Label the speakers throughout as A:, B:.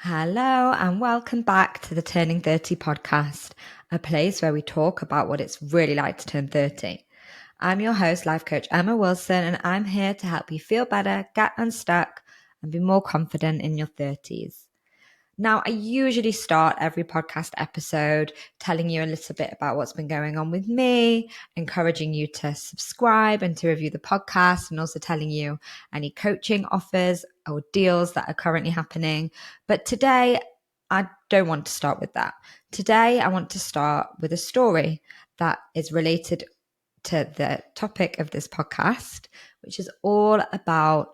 A: Hello and welcome back to the Turning 30 podcast, a place where we talk about what it's really like to turn 30. I'm your host, life coach Emma Wilson, and I'm here to help you feel better, get unstuck, and be more confident in your 30s. Now, I usually start every podcast episode telling you a little bit about what's been going on with me, encouraging you to subscribe and to review the podcast, and also telling you any coaching offers or deals that are currently happening. But today, I don't want to start with that. Today, I want to start with a story that is related to the topic of this podcast, which is all about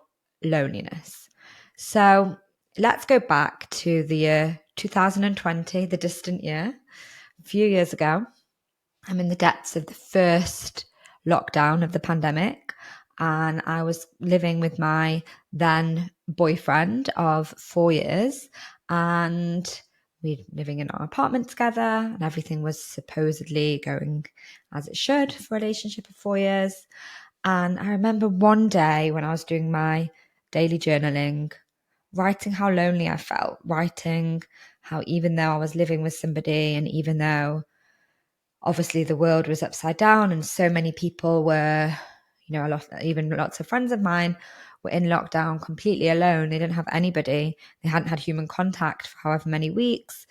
A: loneliness. So let's go back to the year 2020, the distant year, a few years ago. I'm in the depths of the first lockdown of the pandemic, and I was living with my then boyfriend of 4 years, and we were living in our apartment together, and everything was supposedly going as it should for a relationship of 4 years. And I remember one day when I was doing my daily journaling, writing how lonely I felt, writing how even though I was living with somebody and even though obviously the world was upside down and so many people were, even lots of friends of mine were in lockdown completely alone. They didn't have anybody. They hadn't had human contact for however many weeks.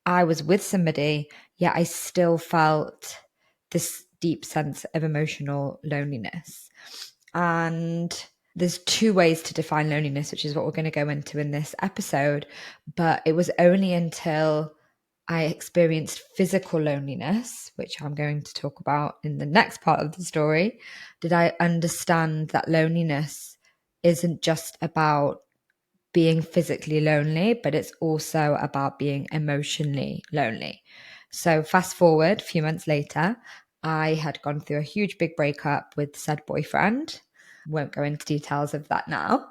A: I was with somebody, yet I still felt this deep sense of emotional loneliness. And there's two ways to define loneliness, which is what we're going to go into in this episode. But it was only until I experienced physical loneliness, which I'm going to talk about in the next part of the story, did I understand that loneliness isn't just about being physically lonely, but it's also about being emotionally lonely. So fast forward a few months later, I had gone through a huge big breakup with said boyfriend. Won't go into details of that now.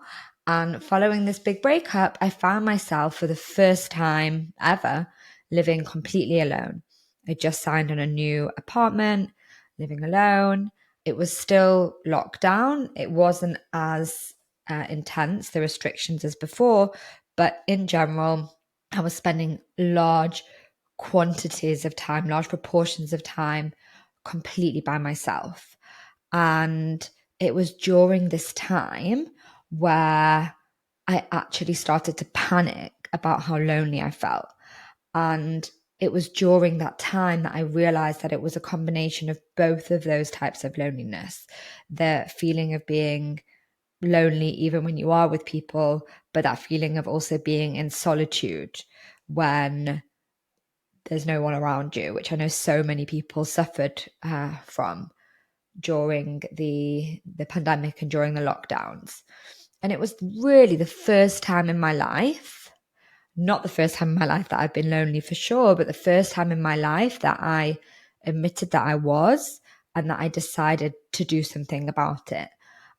A: And following this big breakup, I found myself for the first time ever living completely alone. I just signed on a new apartment, living alone. It was still locked down. It wasn't as intense, the restrictions as before, but in general, I was spending large quantities of time, large proportions of time completely by myself. And it was during this time where I actually started to panic about how lonely I felt. And it was during that time that I realized that it was a combination of both of those types of loneliness, the feeling of being lonely even when you are with people, but that feeling of also being in solitude when there's no one around you, which I know so many people suffered from during the pandemic and during the lockdowns. And it was really the first time in my life, not the first time in my life that I've been lonely for sure, but the first time in my life that I admitted that I was and that I decided to do something about it.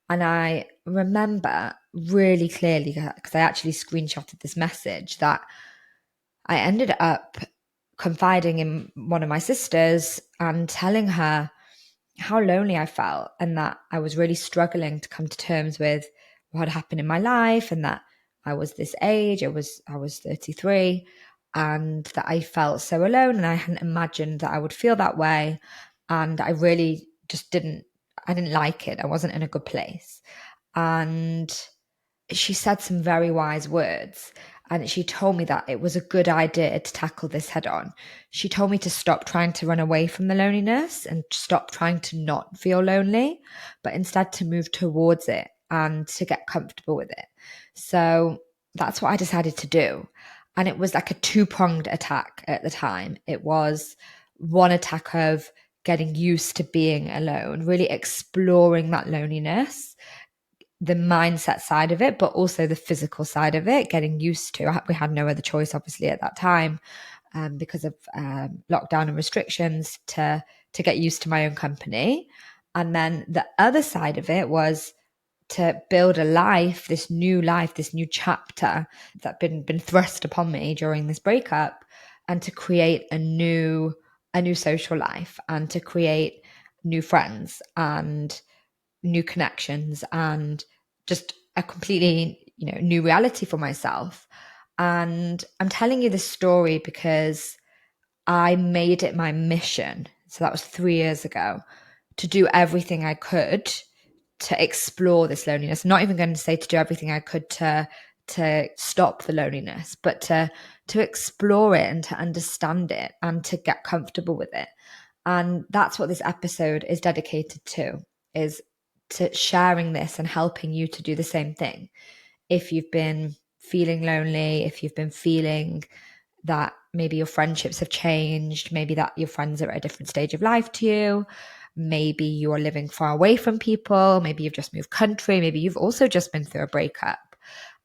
A: And I remember really clearly, because I actually screenshotted this message, that I ended up confiding in one of my sisters and telling her how lonely I felt and that I was really struggling to come to terms with what had happened in my life and that I was this age, I was 33, and that I felt so alone and I hadn't imagined that I would feel that way. And I really just I didn't like it. I wasn't in a good place. And she said some very wise words. And she told me that it was a good idea to tackle this head on. She told me to stop trying to run away from the loneliness and stop trying to not feel lonely, but instead to move towards it and to get comfortable with it. So that's what I decided to do. And it was like a two-pronged attack at the time. It was one attack of getting used to being alone, really exploring that loneliness, the mindset side of it, but also the physical side of it, getting used to. We had no other choice, obviously, at that time, because of lockdown and restrictions, to get used to my own company. And then the other side of it was to build a life, this new chapter that been thrust upon me during this breakup, and to create a new social life and to create new friends and new connections and just a completely new reality for myself. And I'm telling you this story because I made it my mission. So that was 3 years ago, to do everything I could to explore this loneliness. I'm not even going to say to do everything I could to stop the loneliness, but to explore it and to understand it and to get comfortable with it. And that's what this episode is dedicated to, is to sharing this and helping you to do the same thing. If you've been feeling lonely, if you've been feeling that maybe your friendships have changed, maybe that your friends are at a different stage of life to you, maybe you are living far away from people, maybe you've just moved country, maybe you've also just been through a breakup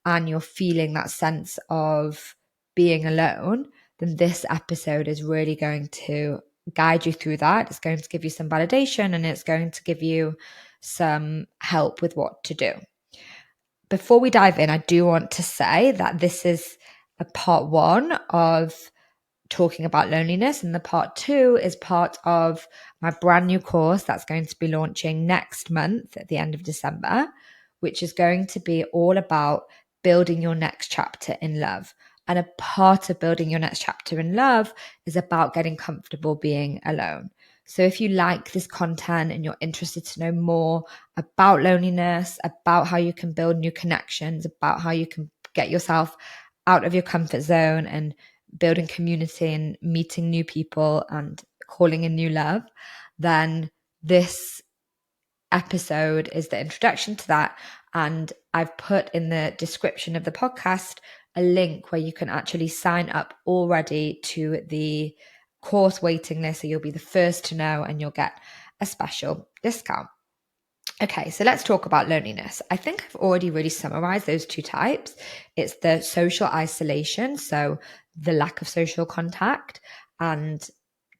A: and you're feeling that sense of being alone, then this episode is really going to guide you through that. It's going to give you some validation and it's going to give you some help with what to do. Before we dive in, I do want to say that this is a part one of talking about loneliness, and the part two is part of my brand new course that's going to be launching next month at the end of December, which is going to be all about building your next chapter in love. And a part of building your next chapter in love is about getting comfortable being alone. So if you like this content and you're interested to know more about loneliness, about how you can build new connections, about how you can get yourself out of your comfort zone and building community and meeting new people and calling in new love, then this episode is the introduction to that. And I've put in the description of the podcast a link where you can actually sign up already to the course waiting list. So you'll be the first to know and you'll get a special discount. Okay, so let's talk about loneliness. I think I've already really summarized those two types. It's the social isolation, so the lack of social contact and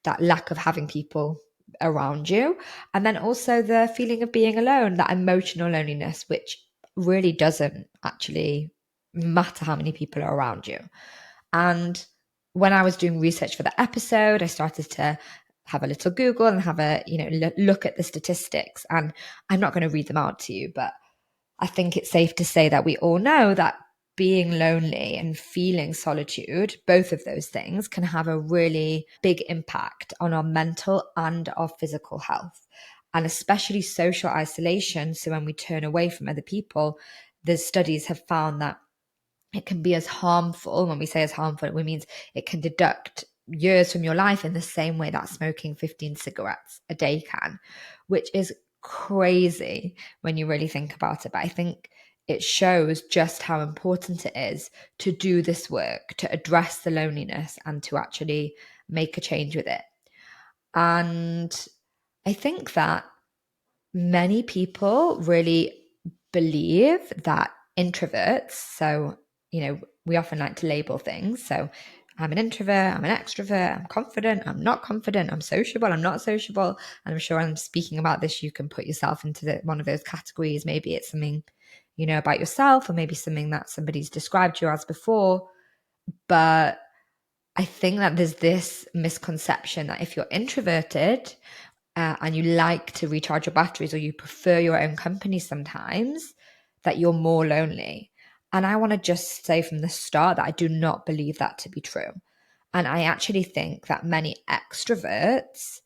A: that lack of having people around you. And then also the feeling of being alone, that emotional loneliness, which really doesn't actually matter how many people are around you. And when I was doing research for the episode, I started to have a little Google and have a, look at the statistics. And I'm not going to read them out to you, but I think it's safe to say that we all know that being lonely and feeling solitude, both of those things can have a really big impact on our mental and our physical health, and especially social isolation. So when we turn away from other people, the studies have found that it can be as harmful. When we say as harmful, it means it can deduct years from your life in the same way that smoking 15 cigarettes a day can, which is crazy when you really think about it. But I think it shows just how important it is to do this work, to address the loneliness and to actually make a change with it. And I think that many people really believe that introverts, so, we often like to label things. So I'm an introvert, I'm an extrovert, I'm confident, I'm not confident, I'm sociable, I'm not sociable. And I'm sure I'm speaking about this, you can put yourself into one of those categories. Maybe it's something you know about yourself, or maybe something that somebody's described you as before. But I think that there's this misconception that if you're introverted, and you like to recharge your batteries, or you prefer your own company sometimes, that you're more lonely. And I want to just say from the start that I do not believe that to be true. And I actually think that many extroverts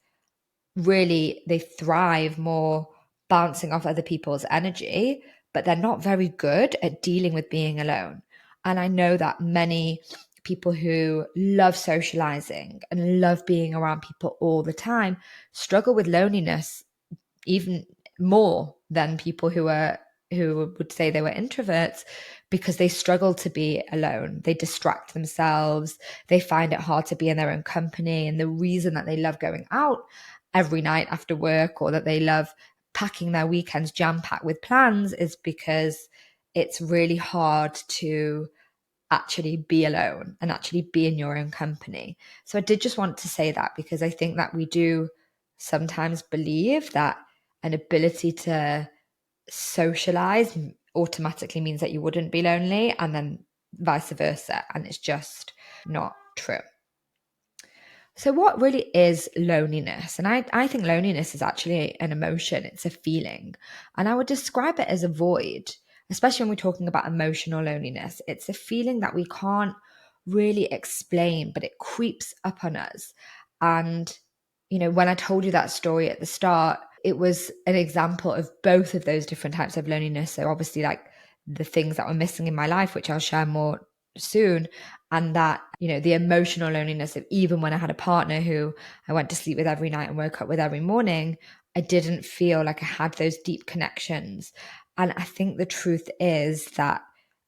A: really, they thrive more bouncing off other people's energy, but they're not very good at dealing with being alone. And I know that many people who love socializing and love being around people all the time struggle with loneliness even more than people who would say they were introverts, because they struggle to be alone. They distract themselves. They find it hard to be in their own company. And the reason that they love going out every night after work, or that they love packing their weekends jam-packed with plans, is because it's really hard to actually be alone and actually be in your own company. So I did just want to say that, because I think that we do sometimes believe that an ability to socialize automatically means that you wouldn't be lonely, and then vice versa. And it's just not true. So what really is loneliness? And I think loneliness is actually an emotion. It's a feeling. And I would describe it as a void. especially when we're talking about emotional loneliness. It's a feeling that we can't really explain, but it creeps up on us. And, when I told you that story at the start, it was an example of both of those different types of loneliness. So obviously, like the things that were missing in my life, which I'll share more soon, and that, the emotional loneliness of even when I had a partner who I went to sleep with every night and woke up with every morning, I didn't feel like I had those deep connections. And I think the truth is that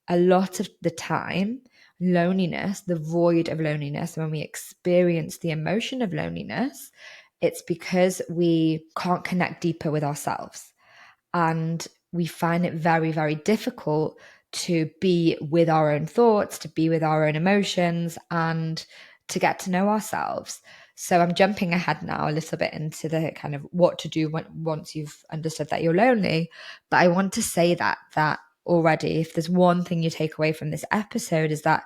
A: a lot of the time, loneliness, the void of loneliness, when we experience the emotion of loneliness, it's because we can't connect deeper with ourselves. And we find it very, very difficult to be with our own thoughts, to be with our own emotions, and to get to know ourselves. So I'm jumping ahead now a little bit into the kind of what to do once you've understood that you're lonely. But I want to say that already, if there's one thing you take away from this episode, is that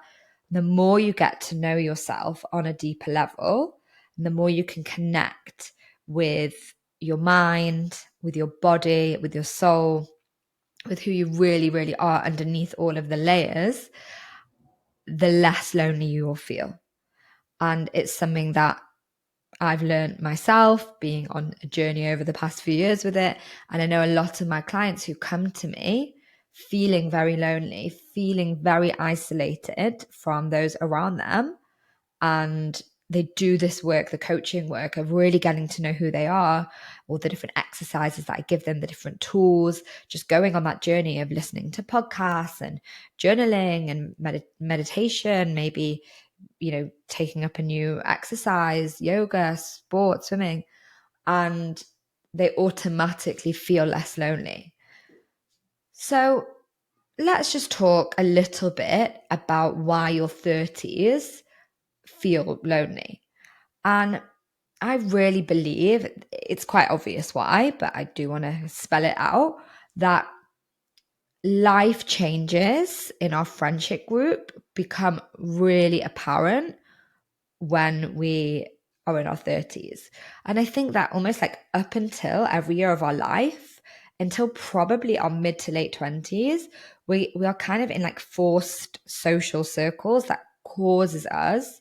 A: the more you get to know yourself on a deeper level, the more you can connect with your mind, with your body, with your soul, with who you really, really are underneath all of the layers, the less lonely you will feel. And it's something that I've learned myself being on a journey over the past few years with it. And I know a lot of my clients who come to me feeling very lonely, feeling very isolated from those around them. And they do this work, the coaching work of really getting to know who they are, all the different exercises that I give them, the different tools, just going on that journey of listening to podcasts and journaling and meditation, maybe, taking up a new exercise, yoga, sport, swimming, and they automatically feel less lonely. So let's just talk a little bit about why your 30s feel lonely. And I really believe it's quite obvious why, but I do want to spell it out, that life changes in our friendship group become really apparent when we are in our 30s. And I think that almost like up until every year of our life, until probably our mid to late 20s, we are kind of in like forced social circles that causes us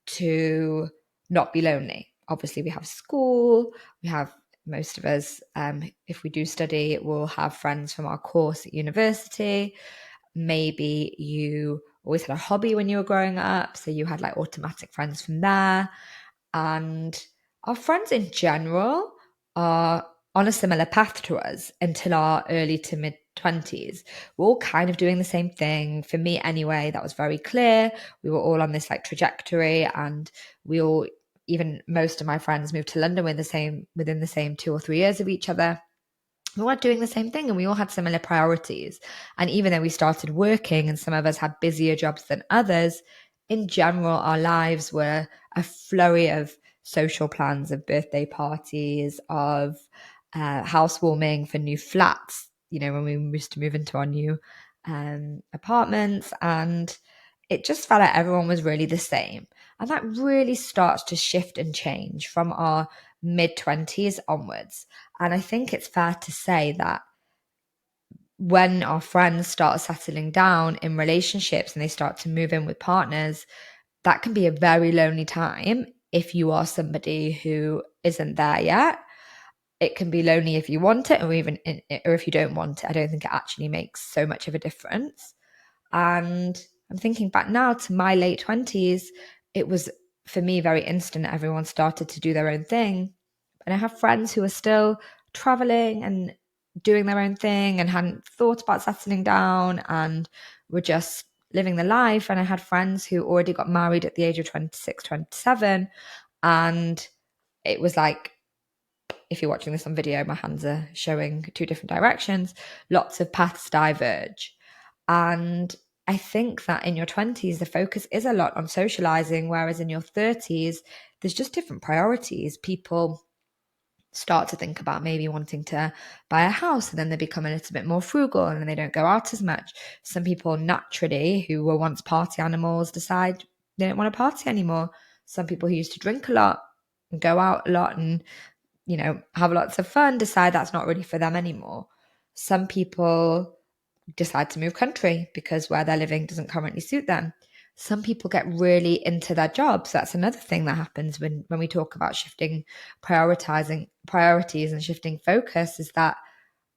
A: to not be lonely. Obviously, we have school, we have most of us, if we do study, we'll have friends from our course at university. Maybe you always had a hobby when you were growing up, so you had like automatic friends from there. And our friends in general are on a similar path to us until our early to mid 20s. We're all kind of doing the same thing. For me, anyway, that was very clear. We were all on this like trajectory, and we all, even most of my friends, moved to London within the same 2 or 3 years of each other. We were doing the same thing and we all had similar priorities. And even though we started working and some of us had busier jobs than others, in general, our lives were a flurry of social plans, of birthday parties, of housewarming for new flats, when we used to move into our new apartments. And it just felt like everyone was really the same. And that really starts to shift and change from our mid 20s onwards. And I think it's fair to say that when our friends start settling down in relationships and they start to move in with partners, that can be a very lonely time if you are somebody who isn't there yet. It can be lonely if you want it, or if you don't want it. I don't think it actually makes so much of a difference. And I'm thinking back now to my late 20s, it was for me very instant. Everyone started to do their own thing. And I have friends who are still traveling and doing their own thing and hadn't thought about settling down and were just living their life. And I had friends who already got married at the age of 26, 27. And it was like, if you're watching this on video, my hands are showing two different directions. Lots of paths diverge. And I think that in your 20s, the focus is a lot on socializing, whereas in your 30s, there's just different priorities. People start to think about maybe wanting to buy a house, and then they become a little bit more frugal and then they don't go out as much. Some people naturally, who were once party animals, decide they don't want to party anymore. Some people who used to drink a lot and go out a lot and have lots of fun, decide that's not really for them anymore. Some people decide to move country because where they're living doesn't currently suit them. Some people get really into their jobs. That's another thing that happens when we talk about shifting prioritizing priorities and shifting focus, is that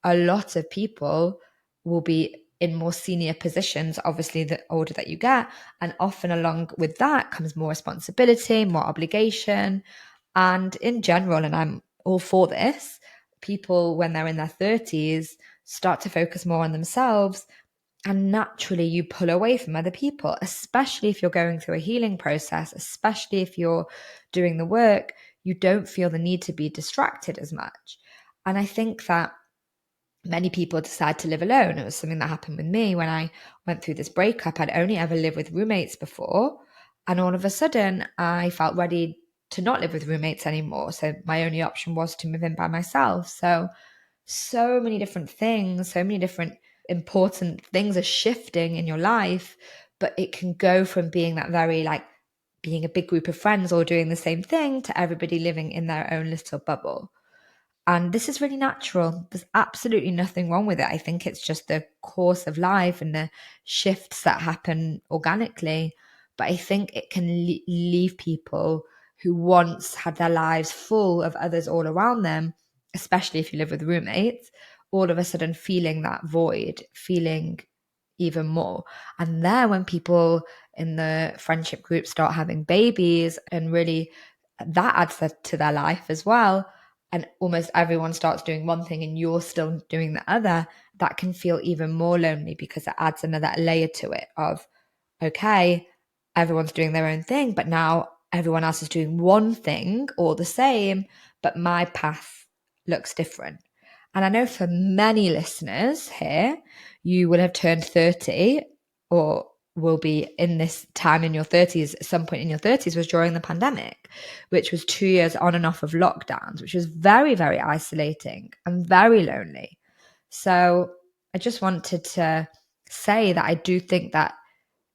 A: a lot of people will be in more senior positions, obviously the older that you get, and often along with that comes more responsibility, more obligation. And in general, and I'm all for this, people when they're in their 30s start to focus more on themselves, and naturally you pull away from other people, especially if you're going through a healing process, especially if you're doing the work. You don't feel the need to be distracted as much. And I think that many people decide to live alone. It was something that happened with me when I went through this breakup. I'd only ever lived with roommates before, and all of a sudden I felt ready to not live with roommates anymore. So my only option was to move in by myself. So many different things, so many different important things are shifting in your life, but it can go from being that very like being a big group of friends all doing the same thing to everybody living in their own little bubble. And this is really natural. There's absolutely nothing wrong with it. I think it's just the course of life and the shifts that happen organically. But I think it can leave people who once had their lives full of others all around them, especially if you live with roommates, all of a sudden feeling that void, feeling even more. And then when people in the friendship group start having babies, and really that adds to their life as well, and almost everyone starts doing one thing and you're still doing the other, that can feel even more lonely because it adds another layer to it of, okay, everyone's doing their own thing, but now everyone else is doing one thing or the same, but my path looks different. And I know for many listeners here, you will have turned 30 or will be in this time in your 30s. At some point in your 30s was during the pandemic, which was 2 years on and off of lockdowns, which was very, very isolating and very lonely. So I just wanted to say that I do think that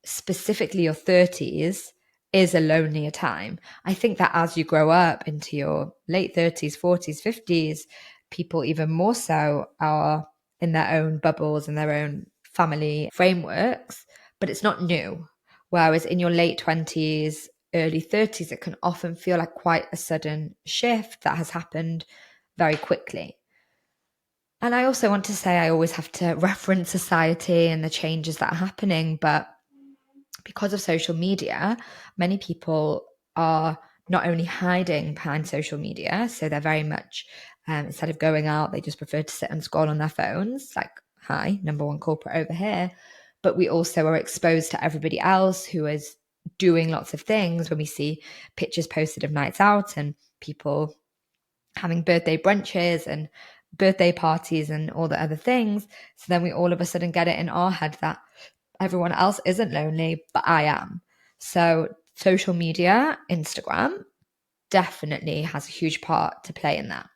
A: specifically your 30s is a lonelier time. I think that as you grow up into your late 30s, 40s, 50s, people even more so are in their own bubbles and their own family frameworks, but it's not new. Whereas in your late 20s, early 30s, it can often feel like quite a sudden shift that has happened very quickly. And I also want to say I always have to reference society and the changes that are happening, but because of social media, many people are not only hiding behind social media, so they're very much, instead of going out, they just prefer to sit and scroll on their phones, like, hi, number one culprit over here. But we also are exposed to everybody else who is doing lots of things when we see pictures posted of nights out and people having birthday brunches and birthday parties and all the other things. So then we all of a sudden get it in our head that everyone else isn't lonely, but I am. So social media, Instagram, definitely has a huge part to play in that.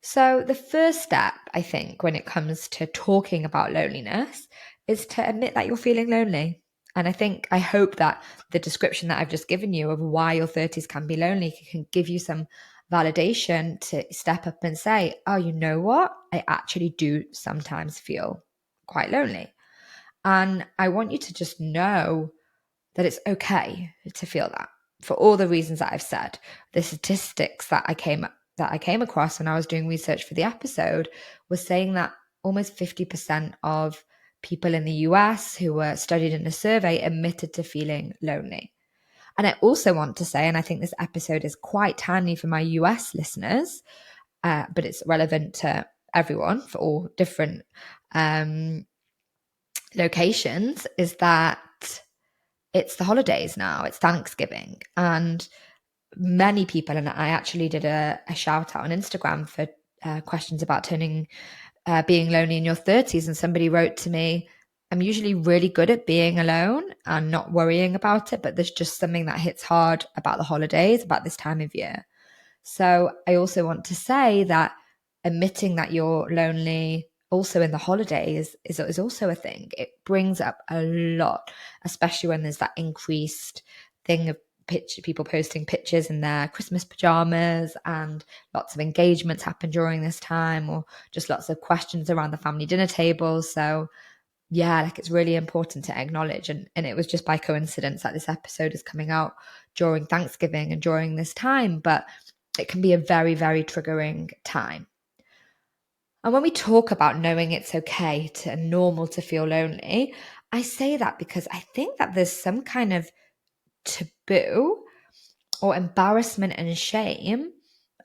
A: So the first step, I think, when it comes to talking about loneliness is to admit that you're feeling lonely. And I hope that the description that I've just given you of why your 30s can be lonely can give you some validation to step up and say, oh, you know what? I actually do sometimes feel quite lonely. And I want you to just know that it's okay to feel that for all the reasons that I've said. The statistics that I came across when I was doing research for the episode was saying that almost 50% of people in the US who were studied in a survey admitted to feeling lonely. And I also want to say, and I think this episode is quite timely for my US listeners, but it's relevant to everyone for all different locations, is that it's the holidays now, it's Thanksgiving. And many people, and I actually did a shout out on Instagram for questions about being lonely in your 30s. And somebody wrote to me, I'm usually really good at being alone and not worrying about it, but there's just something that hits hard about the holidays, about this time of year. So I also want to say that admitting that you're lonely also in the holidays is also a thing. It brings up a lot, especially when there's that increased thing of people posting pictures in their Christmas pajamas, and lots of engagements happen during this time, or just lots of questions around the family dinner table. So yeah, like it's really important to acknowledge. And it was just by coincidence that this episode is coming out during Thanksgiving and during this time, but it can be a very, very triggering time. And when we talk about knowing it's okay to normal to feel lonely, I say that because I think that there's some kind of taboo or embarrassment and shame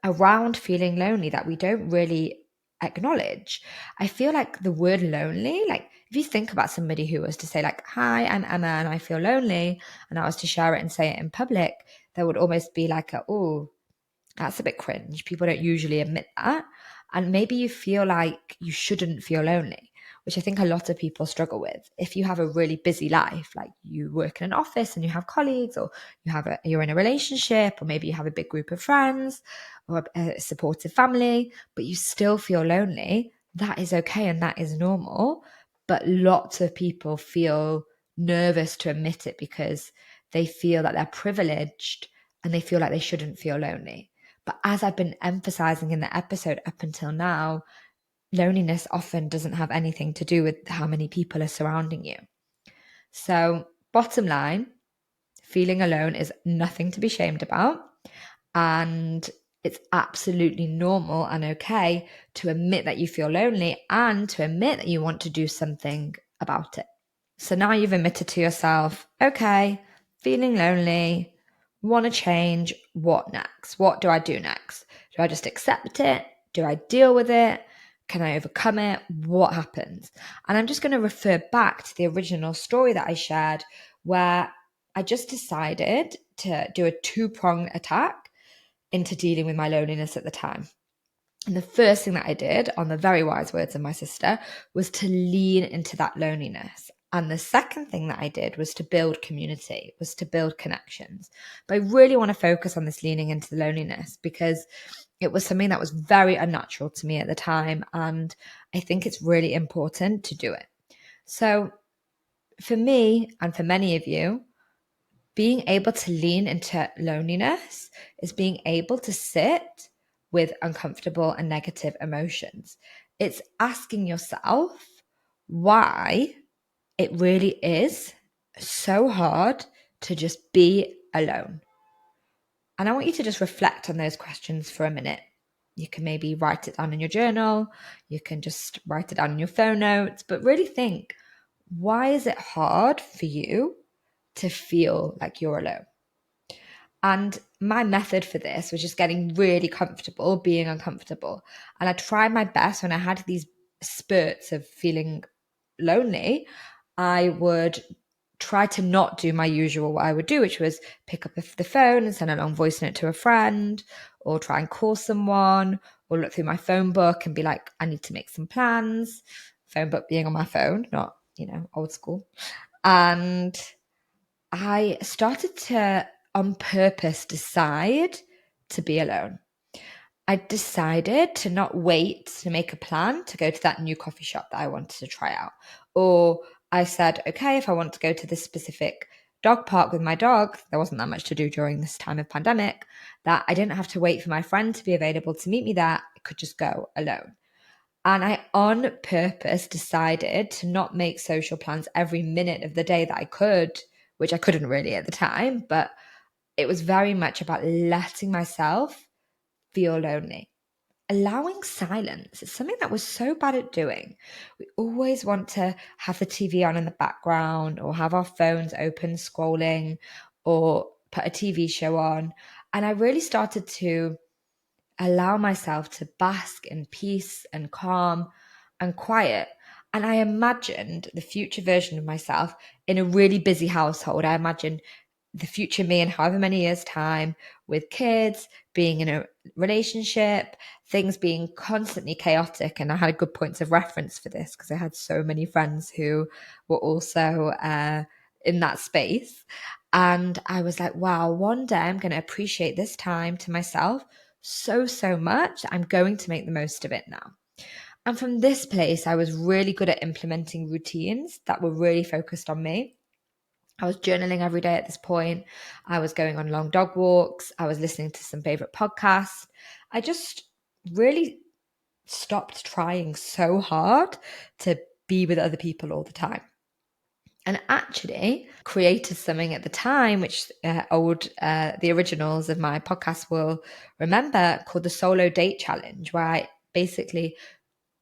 A: around feeling lonely that we don't really acknowledge. I feel like the word lonely, like if you think about somebody who was to say like, hi, I'm Emma and I feel lonely, and I was to share it and say it in public, there would almost be like oh, that's a bit cringe. People don't usually admit that. And maybe you feel like you shouldn't feel lonely, which I think a lot of people struggle with. If you have a really busy life, like you work in an office and you have colleagues, or you're in a relationship, or maybe you have a big group of friends or a supportive family, but you still feel lonely, that is okay and that is normal. But lots of people feel nervous to admit it because they feel that they're privileged and they feel like they shouldn't feel lonely. But as I've been emphasizing in the episode up until now, loneliness often doesn't have anything to do with how many people are surrounding you. So, bottom line, feeling alone is nothing to be shamed about. And it's absolutely normal and okay to admit that you feel lonely and to admit that you want to do something about it. So now you've admitted to yourself, okay, feeling lonely, want to change. What next? What do I do next? Do I just accept it? Do I deal with it? Can I overcome it? What happens? And I'm just going to refer back to the original story that I shared, where I just decided to do a two-pronged attack into dealing with my loneliness at the time. And the first thing that I did, on the very wise words of my sister, was to lean into that loneliness. And the second thing that I did was to build community, was to build connections. But I really want to focus on this leaning into the loneliness because it was something that was very unnatural to me at the time. And I think it's really important to do it. So for me, and for many of you, being able to lean into loneliness is being able to sit with uncomfortable and negative emotions. It's asking yourself why it really is so hard to just be alone. And I want you to just reflect on those questions for a minute. You can maybe write it down in your journal. You can just write it down in your phone notes, but really think, why is it hard for you to feel like you're alone? And my method for this was just getting really comfortable being uncomfortable. And I tried my best when I had these spurts of feeling lonely. I would try to not do my usual what I would do, which was pick up the phone and send a long voice note to a friend, or try and call someone, or look through my phone book and be like, I need to make some plans. Phone book being on my phone, not, old school. And I started to, on purpose, decide to be alone. I decided to not wait to make a plan to go to that new coffee shop that I wanted to try out. Or I said, okay, if I want to go to this specific dog park with my dog, there wasn't that much to do during this time of pandemic, that I didn't have to wait for my friend to be available to meet me there. I could just go alone. And I, on purpose, decided to not make social plans every minute of the day that I could, which I couldn't really at the time, but it was very much about letting myself feel lonely. Allowing silence is something that we're so bad at doing. We always want to have the TV on in the background, or have our phones open scrolling, or put a TV show on. And I really started to allow myself to bask in peace and calm and quiet. And I imagined the future version of myself in a really busy household. I imagined the future me in however many years' time, with kids, being in a relationship, things being constantly chaotic. And I had good points of reference for this because I had so many friends who were also in that space. And I was like, wow, one day I'm going to appreciate this time to myself so much. I'm going to make the most of it now. And from this place, I was really good at implementing routines that were really focused on me. I was journaling every day at this point. I was going on long dog walks. I was listening to some favorite podcasts. I just really stopped trying so hard to be with other people all the time. And actually created something at the time, which the originals of my podcast will remember, called the Solo Date Challenge, where I basically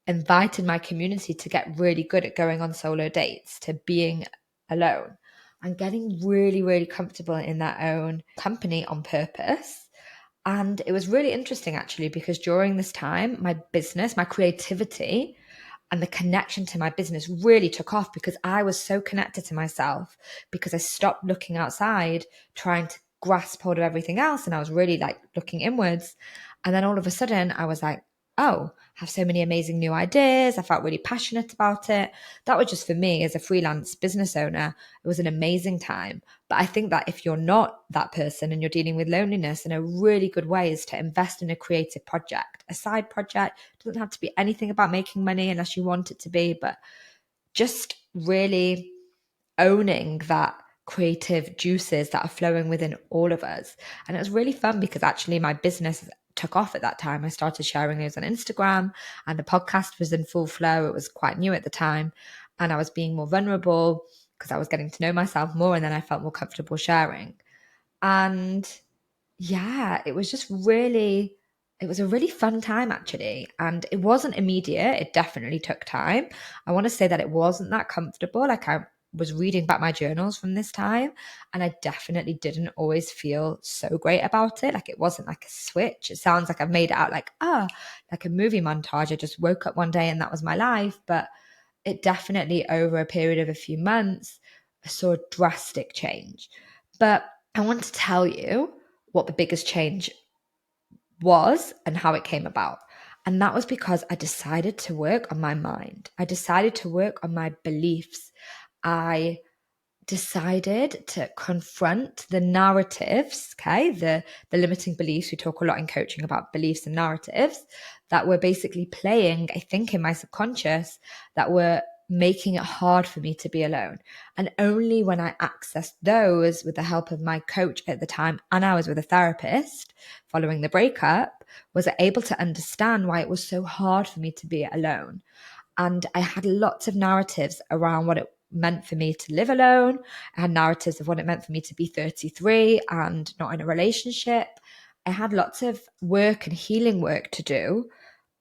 A: invited my community to get really good at going on solo dates, to being alone and getting really, really comfortable in their own company on purpose. And it was really interesting actually, because during this time, my business, my creativity, and the connection to my business really took off because I was so connected to myself, because I stopped looking outside, trying to grasp hold of everything else. And I was really like looking inwards. And then all of a sudden I was like, oh, I have so many amazing new ideas. I felt really passionate about it. That was just for me as a freelance business owner. It was an amazing time. But I think that if you're not that person and you're dealing with loneliness, then a really good way is to invest in a creative project, a side project. It doesn't have to be anything about making money unless you want it to be, but just really owning that creative juices that are flowing within all of us. And it was really fun because actually my business took off at that time. I started sharing those on Instagram and the podcast was in full flow. It was quite new at the time. And I was being more vulnerable because I was getting to know myself more, and then I felt more comfortable sharing. And yeah, it was a really fun time actually. And it wasn't immediate. It definitely took time. I want to say that it wasn't that comfortable. Like I was reading back my journals from this time and I definitely didn't always feel so great about it. Like it wasn't like a switch. It sounds like I've made it out like, like a movie montage. I just woke up one day and that was my life. But it definitely over a period of a few months, I saw a drastic change. But I want to tell you what the biggest change was and how it came about. And that was because I decided to work on my mind. I decided to work on my beliefs. I decided to confront the narratives, okay, the limiting beliefs. We talk a lot in coaching about beliefs and narratives that were basically playing, I think, in my subconscious, that were making it hard for me to be alone. And only when I accessed those with the help of my coach at the time, and I was with a therapist following the breakup, was I able to understand why it was so hard for me to be alone. And I had lots of narratives around what it meant for me to live alone. I had narratives of what it meant for me to be 33 and not in a relationship. I had lots of work and healing work to do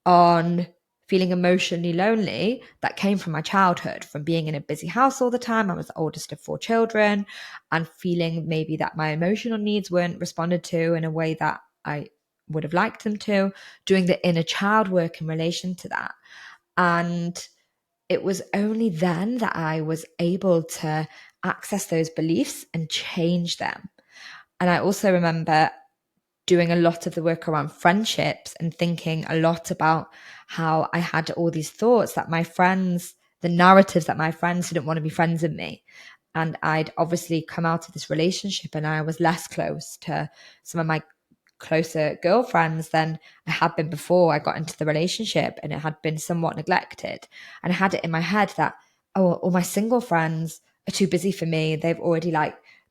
A: on feeling emotionally lonely that came from my childhood, from being in a busy house all the time. I was the oldest of 4 children, and feeling maybe that my emotional needs weren't responded to in a way that I would have liked them to, doing the inner child work in relation to that. And it was only then that I was able to access those beliefs and change them. And I also remember doing a lot of the work around friendships and thinking a lot about how I had all these thoughts that my friends, the narratives that my friends didn't want to be friends with me. And I'd obviously come out of this relationship and I was less close to some of my closer girlfriends than I had been before I got into the relationship, and it had been somewhat neglected. And I had it in my head that, oh, all my single friends are too busy for me. They've already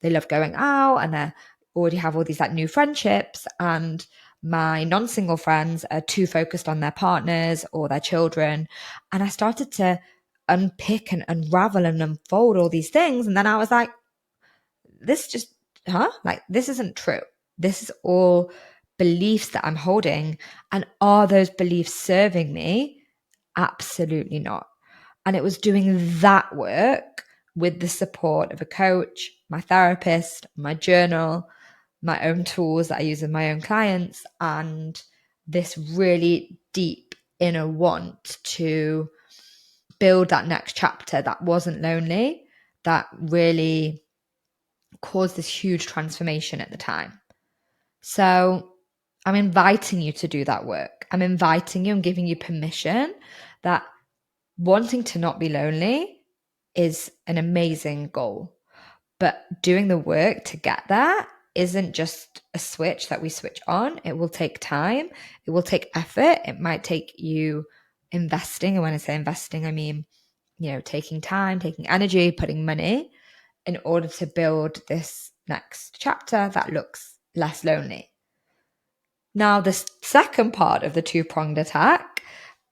A: they love going out and they already have all these like new friendships. And my non-single friends are too focused on their partners or their children. And I started to unpick and unravel and unfold all these things. And then I was like, this just, like, this isn't true. This is all beliefs that I'm holding. And are those beliefs serving me? Absolutely not. And it was doing that work with the support of a coach, my therapist, my journal, my own tools that I use with my own clients, and this really deep inner want to build that next chapter that wasn't lonely, that really caused this huge transformation at the time. So I'm inviting you to do that work. I'm inviting you and giving you permission that wanting to not be lonely is an amazing goal. But doing the work to get there isn't just a switch that we switch on. It will take time. It will take effort. It might take you investing. And when I say investing, I mean, taking time, taking energy, putting money. in order to build this next chapter that looks less lonely. Now, the second part of the two-pronged attack,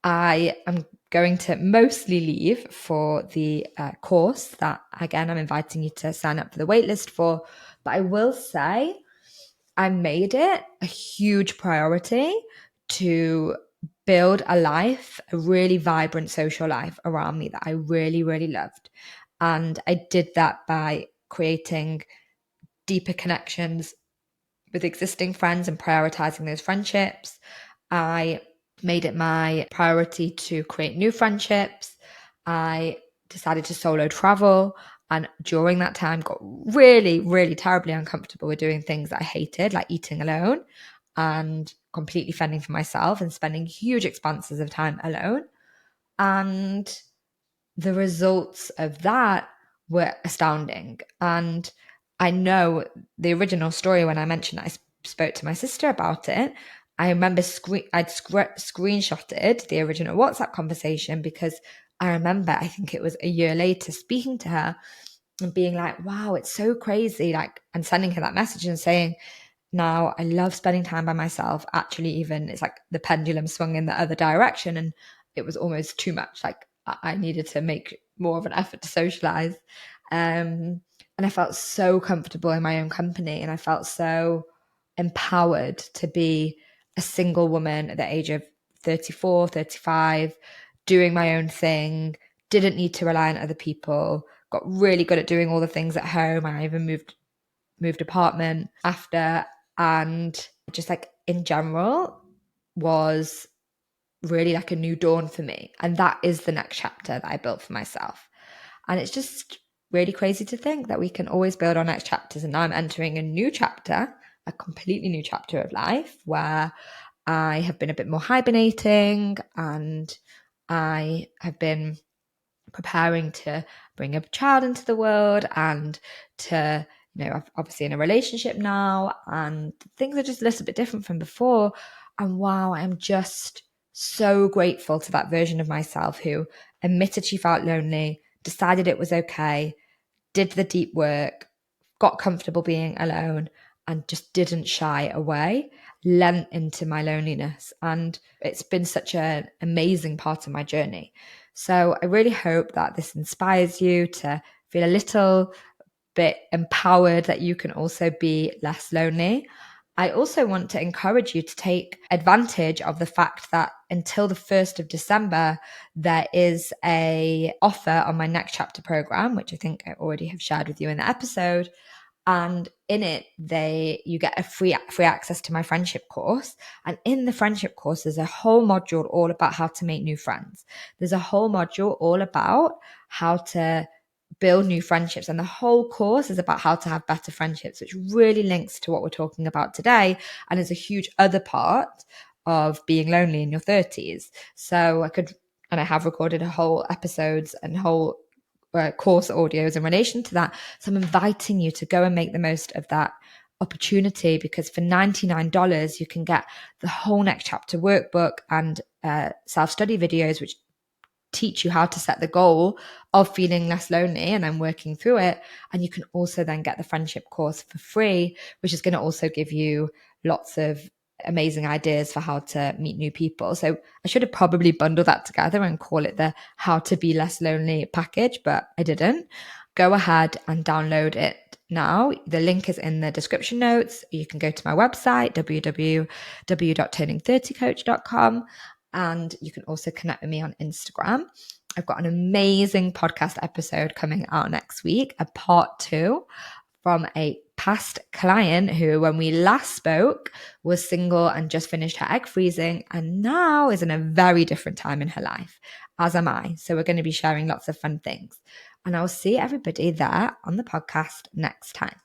A: I am going to mostly leave for the course that, again, I'm inviting you to sign up for the waitlist for. But I will say I made it a huge priority to build a life, a really vibrant social life around me that I really, really loved. And I did that by creating deeper connections with existing friends and prioritizing those friendships. I made it my priority to create new friendships. I decided to solo travel. And during that time, got really, really terribly uncomfortable with doing things that I hated, like eating alone and completely fending for myself and spending huge expanses of time alone. And the results of that were astounding. And I know the original story, when I mentioned that I spoke to my sister about it, I remember I'd screenshotted the original WhatsApp conversation because I remember, I think it was a year later, speaking to her and being like, wow, it's so crazy. Like, and sending her that message and saying, now I love spending time by myself. Actually, even it's like the pendulum swung in the other direction and it was almost too much. Like I needed to make more of an effort to socialize. And I felt so comfortable in my own company and I felt so empowered to be a single woman at the age of 34, 35, doing my own thing, didn't need to rely on other people, got really good at doing all the things at home. I even moved apartment after, and just like in general was really like a new dawn for me. And that is the next chapter that I built for myself. And it's just really crazy to think that we can always build our next chapters. And now I'm entering a new chapter, a completely new chapter of life where I have been a bit more hibernating and I have been preparing to bring a child into the world and to, I'm obviously in a relationship now and things are just a little bit different from before. And wow, I'm just so grateful to that version of myself who admitted she felt lonely, decided it was okay, did the deep work, got comfortable being alone, and just didn't shy away, lent into my loneliness. And it's been such an amazing part of my journey. So I really hope that this inspires you to feel a little bit empowered that you can also be less lonely. I also want to encourage you to take advantage of the fact that until the 1st of December, there is a offer on my next chapter program, which I think I already have shared with you in the episode. And in it, you get a free access to my friendship course. And in the friendship course, there's a whole module all about how to make new friends. There's a whole module all about how to build new friendships. And the whole course is about how to have better friendships, which really links to what we're talking about today. And is a huge other part of being lonely in your 30s. So I have recorded whole episodes and whole course audios in relation to that. So I'm inviting you to go and make the most of that opportunity, because for $99 you can get the whole next chapter workbook and self-study videos which teach you how to set the goal of feeling less lonely, and I'm working through it. And you can also then get the friendship course for free, which is going to also give you lots of amazing ideas for how to meet new people. So I should have probably bundled that together and call it the How to Be Less Lonely package, but I didn't. Go ahead and download it now. The link is in the description notes. You can go to my website, www.turning30coach.com, and you can also connect with me on Instagram. I've got an amazing podcast episode coming out next week, a part 2 from a past client who, when we last spoke, was single and just finished her egg freezing and now is in a very different time in her life, as am I. So we're going to be sharing lots of fun things. And I'll see everybody there on the podcast next time.